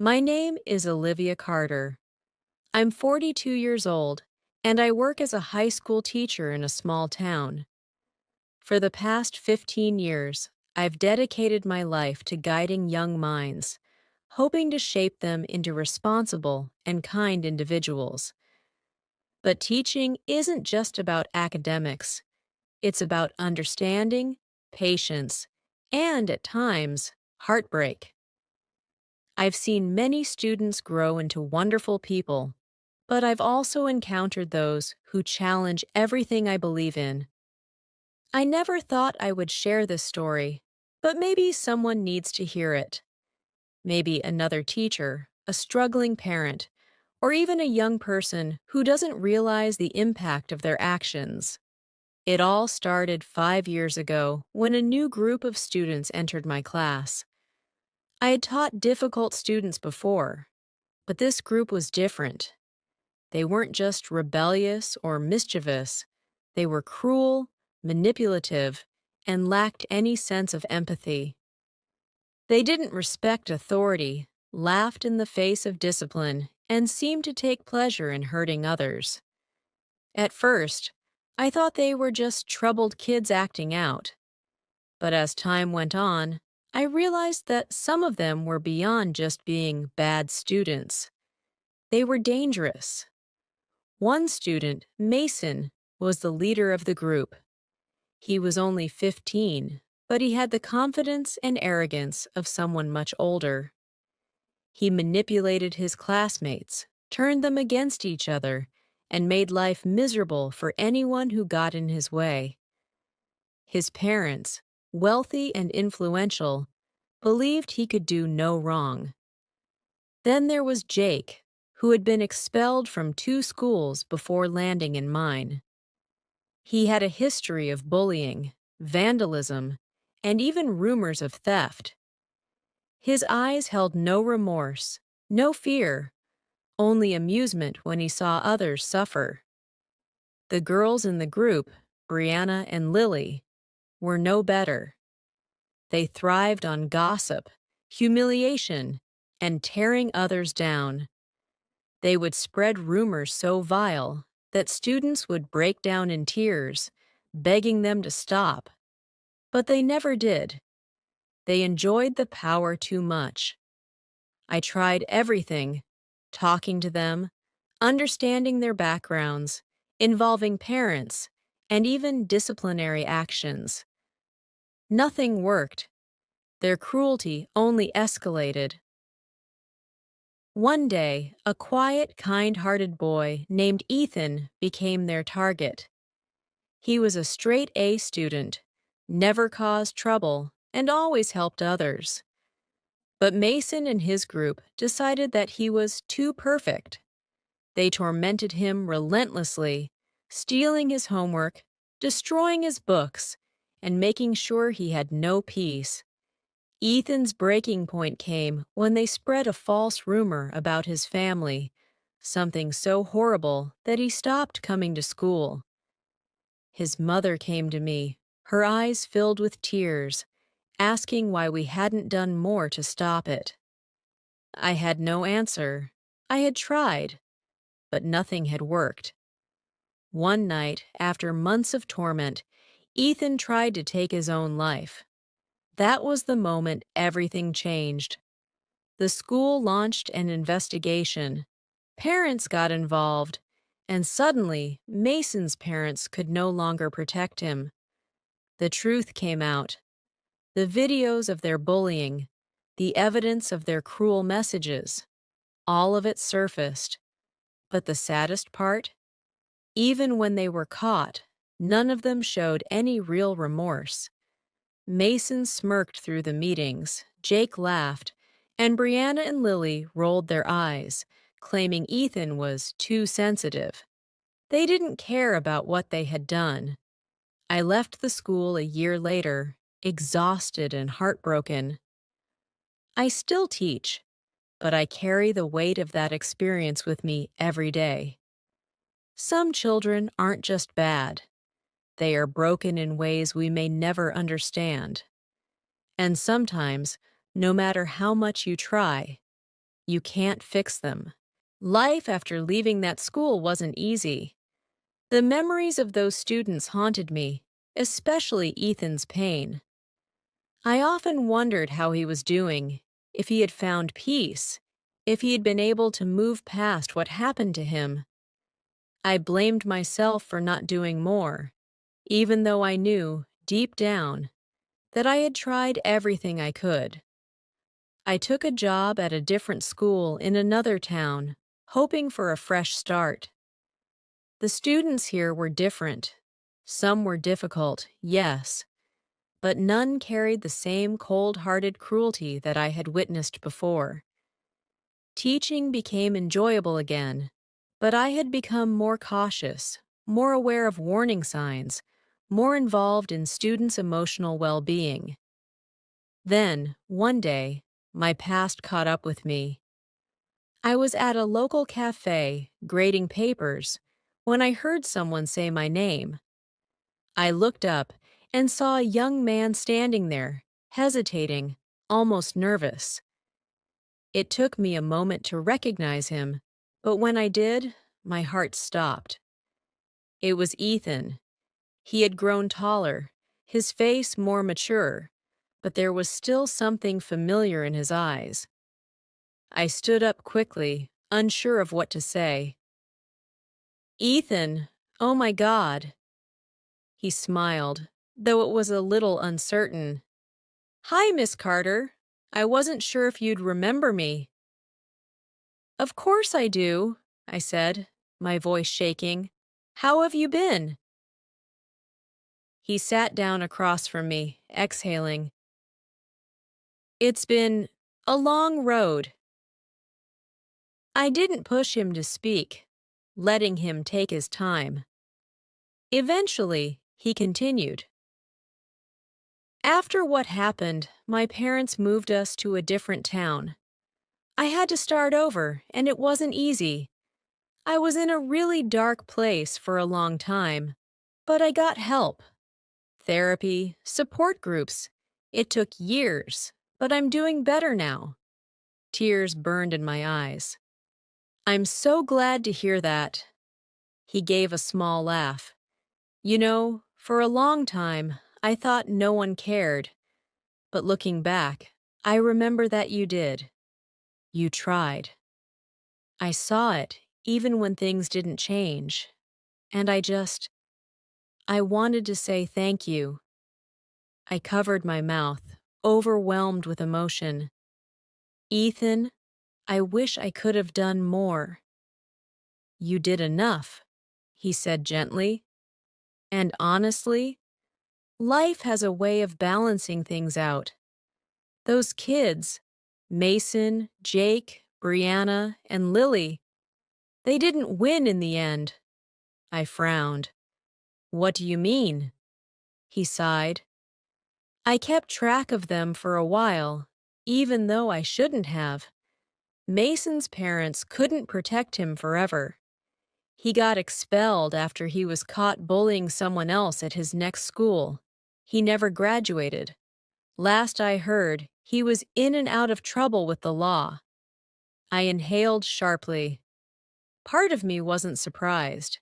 My name is Olivia Carter. I'm 42 years old, and I work as a high school teacher in a small town. For the past 15 years, I've dedicated my life to guiding young minds, hoping to shape them into responsible and kind individuals. But teaching isn't just about academics. It's about understanding, patience, and, at times, heartbreak. I've seen many students grow into wonderful people, but I've also encountered those who challenge everything I believe in. I never thought I would share this story, but maybe someone needs to hear it. Maybe another teacher, a struggling parent, or even a young person who doesn't realize the impact of their actions. It all started 5 years ago when a new group of students entered my class. I had taught difficult students before, but this group was different. They weren't just rebellious or mischievous, they were cruel, manipulative, and lacked any sense of empathy. They didn't respect authority, laughed in the face of discipline, and seemed to take pleasure in hurting others. At first, I thought they were just troubled kids acting out. But as time went on, I realized that some of them were beyond just being bad students. They were dangerous. One student, Mason, was the leader of the group. He was only 15, but he had the confidence and arrogance of someone much older. He manipulated his classmates, turned them against each other, and made life miserable for anyone who got in his way. His parents, wealthy and influential, believed he could do no wrong. Then there was Jake, who had been expelled from 2 schools before landing in mine. He had a history of bullying, vandalism, and even rumors of theft. His eyes held no remorse, no fear, only amusement when he saw others suffer. The girls in the group, Brianna and Lily, were no better. They thrived on gossip, humiliation, and tearing others down. They would spread rumors so vile that students would break down in tears, begging them to stop. But they never did. They enjoyed the power too much. I tried everything, talking to them, understanding their backgrounds, involving parents, and even disciplinary actions. Nothing worked. Their cruelty only escalated. One day, a quiet, kind-hearted boy named Ethan became their target. He was a straight-A student, never caused trouble, and always helped others. But Mason and his group decided that he was too perfect. They tormented him relentlessly, stealing his homework, destroying his books, and making sure he had no peace. Ethan's breaking point came when they spread a false rumor about his family, something so horrible that he stopped coming to school. His mother came to me, her eyes filled with tears, asking why we hadn't done more to stop it. I had no answer. I had tried, but nothing had worked. One night, after months of torment, Ethan tried to take his own life. That was the moment everything changed. The school launched an investigation. Parents got involved, and suddenly, Mason's parents could no longer protect him. The truth came out. The videos of their bullying, the evidence of their cruel messages, all of it surfaced. But the saddest part? Even when they were caught, none of them showed any real remorse. Mason smirked through the meetings, Jake laughed, and Brianna and Lily rolled their eyes, claiming Ethan was too sensitive. They didn't care about what they had done. I left the school a year later, exhausted and heartbroken. I still teach, but I carry the weight of that experience with me every day. Some children aren't just bad. They are broken in ways we may never understand. And sometimes, no matter how much you try, You can't fix them. Life after leaving that school wasn't easy. The memories of those students haunted me, especially Ethan's pain. I often wondered how he was doing, if he had found peace, if he had been able to move past what happened to him. I blamed myself for not doing more, even though I knew, deep down, that I had tried everything I could. I took a job at a different school in another town, hoping for a fresh start. The students here were different. Some were difficult, yes, but none carried the same cold-hearted cruelty that I had witnessed before. Teaching became enjoyable again, but I had become more cautious, more aware of warning signs, more involved in students' emotional well-being. Then, one day, my past caught up with me. I was at a local cafe, grading papers, when I heard someone say my name. I looked up and saw a young man standing there, hesitating, almost nervous. It took me a moment to recognize him, but when I did, my heart stopped. It was Ethan. He had grown taller, his face more mature, but there was still something familiar in his eyes. I stood up quickly, unsure of what to say. "Ethan, oh my God." He smiled, though it was a little uncertain. "Hi, Miss Carter. I wasn't sure if you'd remember me." "Of course I do," I said, my voice shaking. "How have you been?" He sat down across from me, exhaling. "It's been a long road." I didn't push him to speak, letting him take his time. Eventually, he continued. "After what happened, my parents moved us to a different town. I had to start over, and it wasn't easy. I was in a really dark place for a long time, but I got help. Therapy, support groups. It took years, but I'm doing better now." Tears burned in my eyes. "I'm so glad to hear that." He gave a small laugh. "You know, for a long time, I thought no one cared. But looking back, I remember that you did. You tried. I saw it, even when things didn't change. And I wanted to say thank you." I covered my mouth, overwhelmed with emotion. "Ethan, I wish I could have done more." "You did enough," he said gently. "And honestly, life has a way of balancing things out. Those kids, Mason, Jake, Brianna, and Lily, they didn't win in the end." I frowned. "What do you mean?" He sighed. "I kept track of them for a while, even though I shouldn't have. Mason's parents couldn't protect him forever. He got expelled after he was caught bullying someone else at his next school. He never graduated. Last I heard, he was in and out of trouble with the law." I inhaled sharply. Part of me wasn't surprised.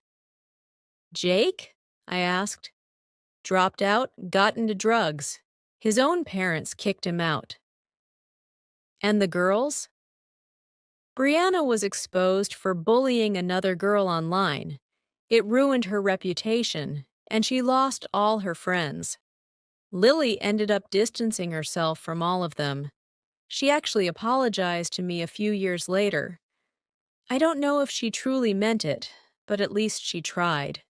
"Jake?" I asked. "Dropped out, got into drugs. His own parents kicked him out." "And the girls?" "Brianna was exposed for bullying another girl online. It ruined her reputation, and she lost all her friends. Lily ended up distancing herself from all of them. She actually apologized to me a few years later. I don't know if she truly meant it, but at least she tried."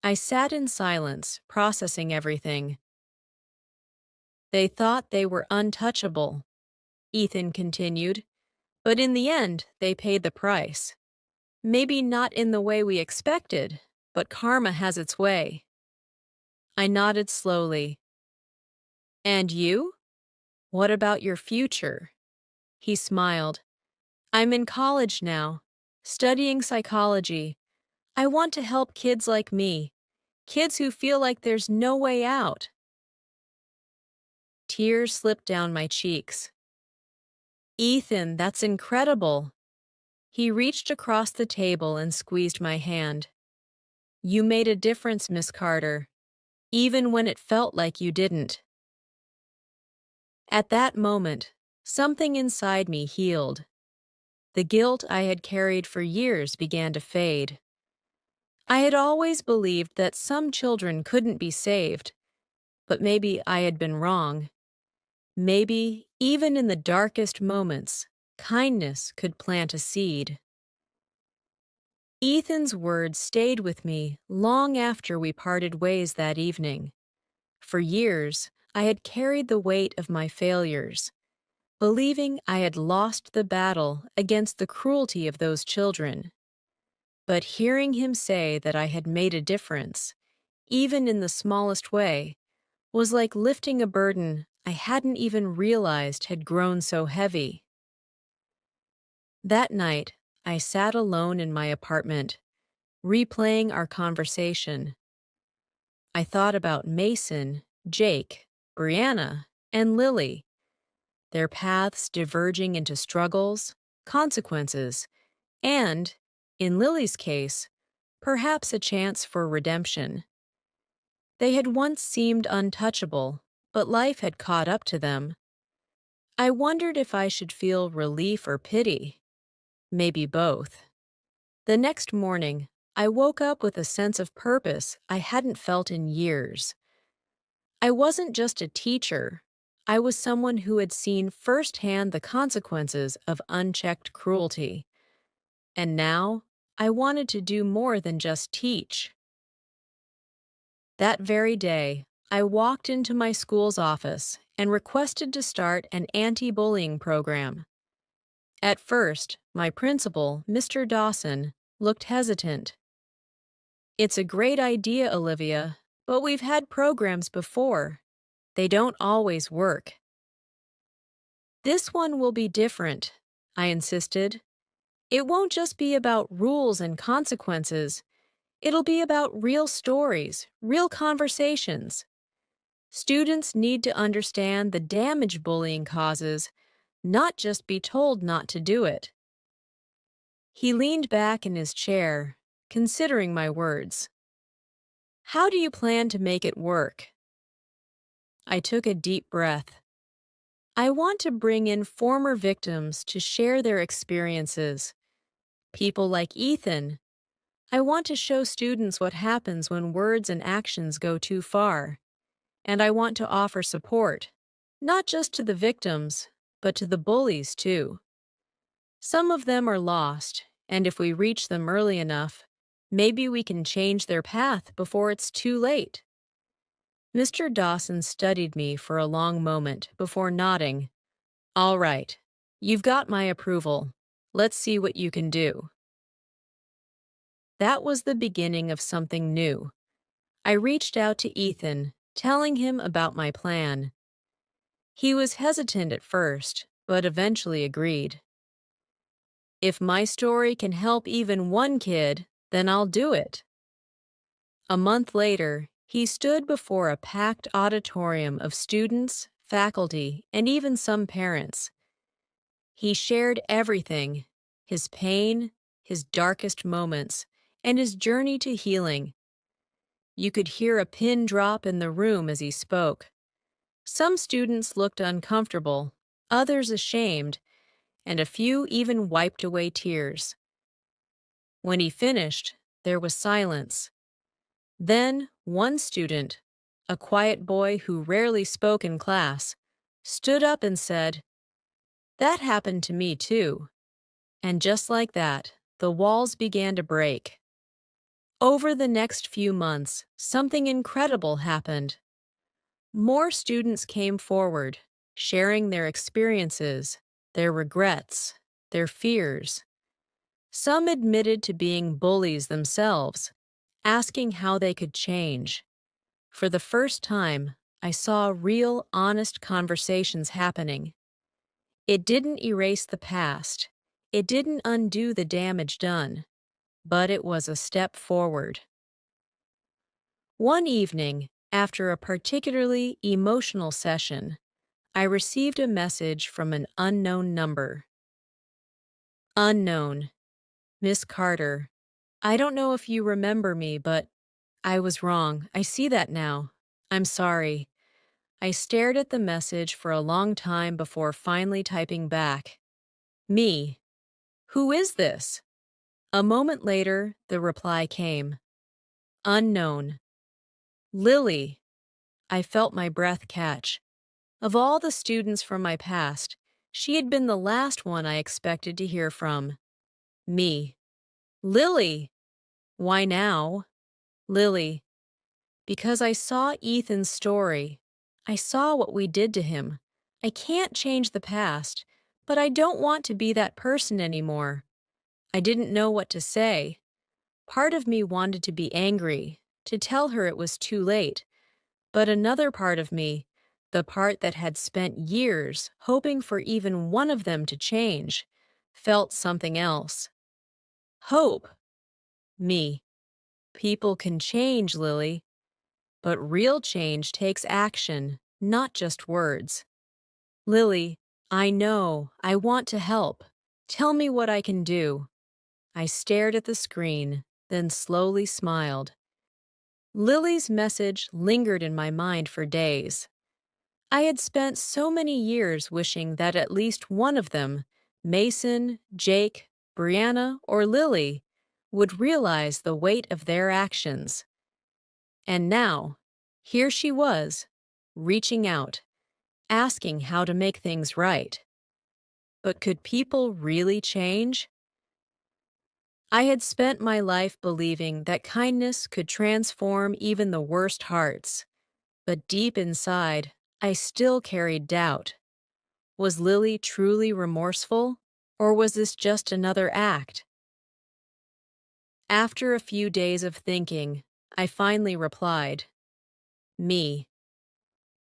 I sat in silence, processing everything. "They thought they were untouchable," Ethan continued, "but in the end, they paid the price. Maybe not in the way we expected, but karma has its way." I nodded slowly. "And you? What about your future?" He smiled. "I'm in college now, studying psychology. I want to help kids like me, kids who feel like there's no way out." Tears slipped down my cheeks. Ethan, that's incredible. He reached across the table and squeezed my hand. You made a difference, Miss Carter, even when it felt like you didn't. At that moment, something inside me healed. The guilt I had carried for years began to fade. I had always believed that some children couldn't be saved, but maybe I had been wrong. Maybe, even in the darkest moments, kindness could plant a seed. Ethan's words stayed with me long after we parted ways that evening. For years, I had carried the weight of my failures, believing I had lost the battle against the cruelty of those children. But hearing him say that I had made a difference, even in the smallest way, was like lifting a burden I hadn't even realized had grown so heavy. That night, I sat alone in my apartment, replaying our conversation. I thought about Mason, Jake, Brianna, and Lily, their paths diverging into struggles, consequences, and, in Lily's case, perhaps a chance for redemption. They had once seemed untouchable, but life had caught up to them. I wondered if I should feel relief or pity. Maybe both. The next morning, I woke up with a sense of purpose I hadn't felt in years. I wasn't just a teacher. I was someone who had seen firsthand the consequences of unchecked cruelty. And now, I wanted to do more than just teach. That very day, I walked into my school's office and requested to start an anti-bullying program. At first, my principal, Mr. Dawson, looked hesitant. It's a great idea, Olivia, but we've had programs before. They don't always work. This one will be different, I insisted. It won't just be about rules and consequences. It'll be about real stories, real conversations. Students need to understand the damage bullying causes, not just be told not to do it. He leaned back in his chair, considering my words. How do you plan to make it work? I took a deep breath. I want to bring in former victims to share their experiences. People like Ethan. I want to show students what happens when words and actions go too far. And I want to offer support, not just to the victims, but to the bullies too. Some of them are lost, and if we reach them early enough, maybe we can change their path before it's too late. Mr. Dawson studied me for a long moment before nodding. All right, you've got my approval. Let's see what you can do. That was the beginning of something new. I reached out to Ethan, telling him about my plan. He was hesitant at first, but eventually agreed. If my story can help even one kid, then I'll do it. A month later, he stood before a packed auditorium of students, faculty, and even some parents. He shared everything, his pain, his darkest moments, and his journey to healing. You could hear a pin drop in the room as he spoke. Some students looked uncomfortable, others ashamed, and a few even wiped away tears. When he finished, there was silence. Then one student, a quiet boy who rarely spoke in class, stood up and said, "That happened to me too." And just like that, the walls began to break. Over the next few months, something incredible happened. More students came forward, sharing their experiences, their regrets, their fears. Some admitted to being bullies themselves, asking how they could change. For the first time, I saw real, honest conversations happening. It didn't erase the past. It didn't undo the damage done. But it was a step forward. One evening, after a particularly emotional session, I received a message from an unknown number. Unknown. Miss Carter. I don't know if you remember me, but I was wrong. I see that now. I'm sorry. I stared at the message for a long time before finally typing back. Me. Who is this? A moment later, the reply came. Unknown. Lily. I felt my breath catch. Of all the students from my past, she had been the last one I expected to hear from. Me. Lily. Why now? Lily. Because I saw Ethan's story. I saw what we did to him. I can't change the past, but I don't want to be that person anymore. I didn't know what to say. Part of me wanted to be angry, to tell her it was too late, but another part of me, the part that had spent years hoping for even one of them to change, felt something else. Hope. Me. People can change, Lily. But real change takes action, not just words. Lily, I know, I want to help. Tell me what I can do. I stared at the screen, then slowly smiled. Lily's message lingered in my mind for days. I had spent so many years wishing that at least one of them, Mason, Jake, Brianna, or Lily, would realize the weight of their actions. And now, here she was, reaching out, asking how to make things right. But could people really change? I had spent my life believing that kindness could transform even the worst hearts. But deep inside, I still carried doubt. Was Lily truly remorseful, or was this just another act? After a few days of thinking, I finally replied, Me.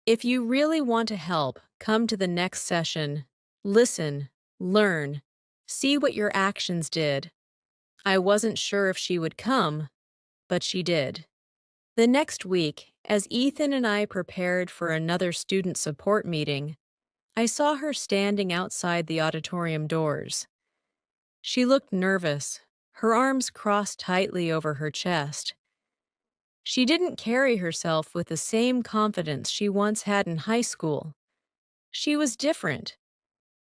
If you really want to help, come to the next session. Listen, learn, see what your actions did. I wasn't sure if she would come, but she did. The next week, as Ethan and I prepared for another student support meeting, I saw her standing outside the auditorium doors. She looked nervous, her arms crossed tightly over her chest. She didn't carry herself with the same confidence she once had in high school. She was different.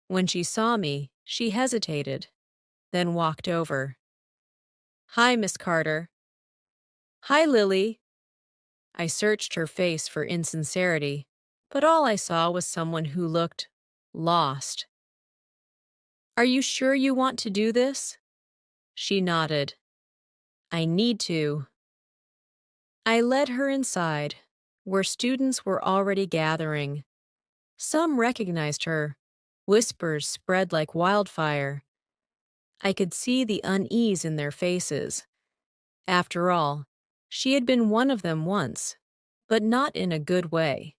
When she saw me, she hesitated, then walked over. Hi, Miss Carter. Hi, Lily. I searched her face for insincerity, but all I saw was someone who looked lost. Are you sure you want to do this? She nodded. I need to. I led her inside, where students were already gathering. Some recognized her. Whispers spread like wildfire. I could see the unease in their faces. After all, she had been one of them once, but not in a good way.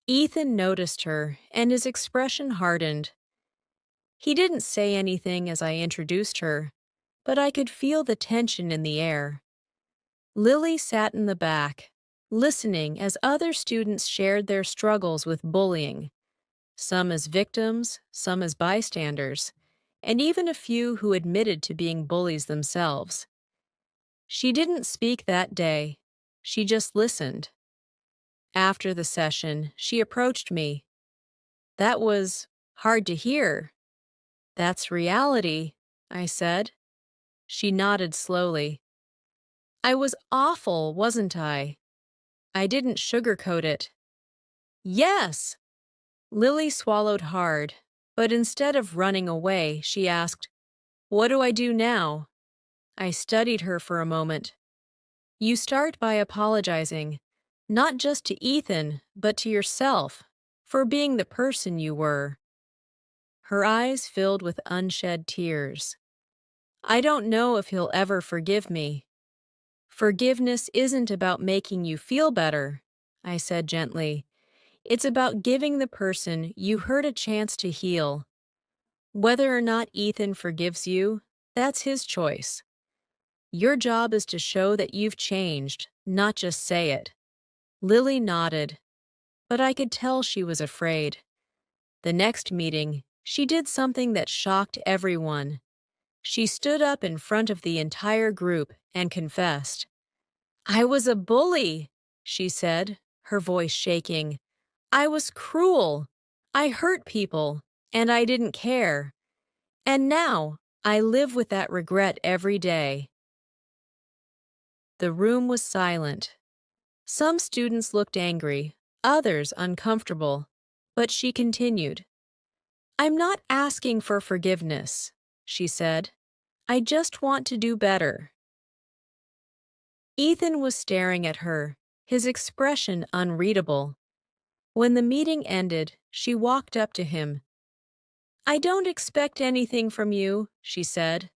Ethan noticed her, and his expression hardened. He didn't say anything as I introduced her, but I could feel the tension in the air. Lily sat in the back, listening as other students shared their struggles with bullying, some as victims, some as bystanders, and even a few who admitted to being bullies themselves. She didn't speak that day. She just listened. After the session, she approached me. That was hard to hear. That's reality, I said. She nodded slowly. I was awful, wasn't I? I didn't sugarcoat it. Yes! Lily swallowed hard, but instead of running away, she asked, What do I do now? I studied her for a moment. You start by apologizing, not just to Ethan, but to yourself, for being the person you were. Her eyes filled with unshed tears. I don't know if he'll ever forgive me. Forgiveness isn't about making you feel better, I said gently. It's about giving the person you hurt a chance to heal. Whether or not Ethan forgives you, that's his choice. Your job is to show that you've changed, not just say it. Lily nodded. but I could tell she was afraid. The next meeting, she did something that shocked everyone. She stood up in front of the entire group and confessed. "I was a bully," she said, her voice shaking. "I was cruel. I hurt people, and I didn't care. And now I live with that regret every day." The room was silent. Some students looked angry, others uncomfortable, but she continued. "I'm not asking for forgiveness," she said. "I just want to do better." Ethan was staring at her, his expression unreadable. When the meeting ended, she walked up to him. "I don't expect anything from you," she said,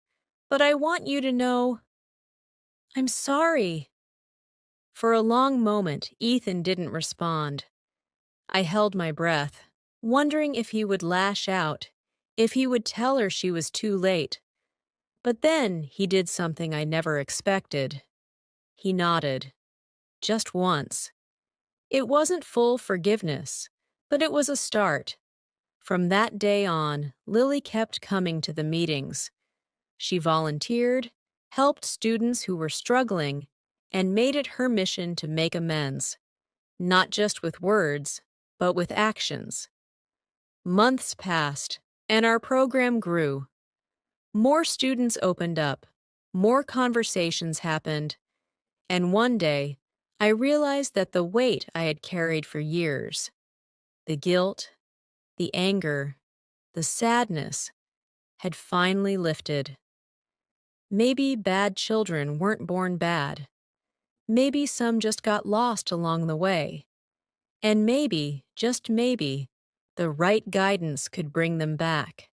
"but I want you to know I'm sorry." For a long moment, Ethan didn't respond. I held my breath, wondering if he would lash out, if he would tell her she was too late. But then he did something I never expected. He nodded. Just once. It wasn't full forgiveness, but it was a start. From that day on, Lily kept coming to the meetings. She volunteered, helped students who were struggling, and made it her mission to make amends, not just with words, but with actions. Months passed, and our program grew. More students opened up, more conversations happened, and one day, I realized that the weight I had carried for years, the guilt, the anger, the sadness, had finally lifted. Maybe bad children weren't born bad. Maybe some just got lost along the way. And maybe, just maybe, the right guidance could bring them back.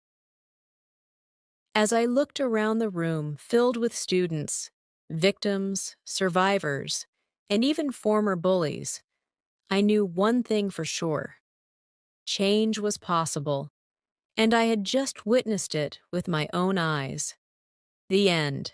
As I looked around the room filled with students, victims, survivors, and even former bullies, I knew one thing for sure. Change was possible, and I had just witnessed it with my own eyes. The end.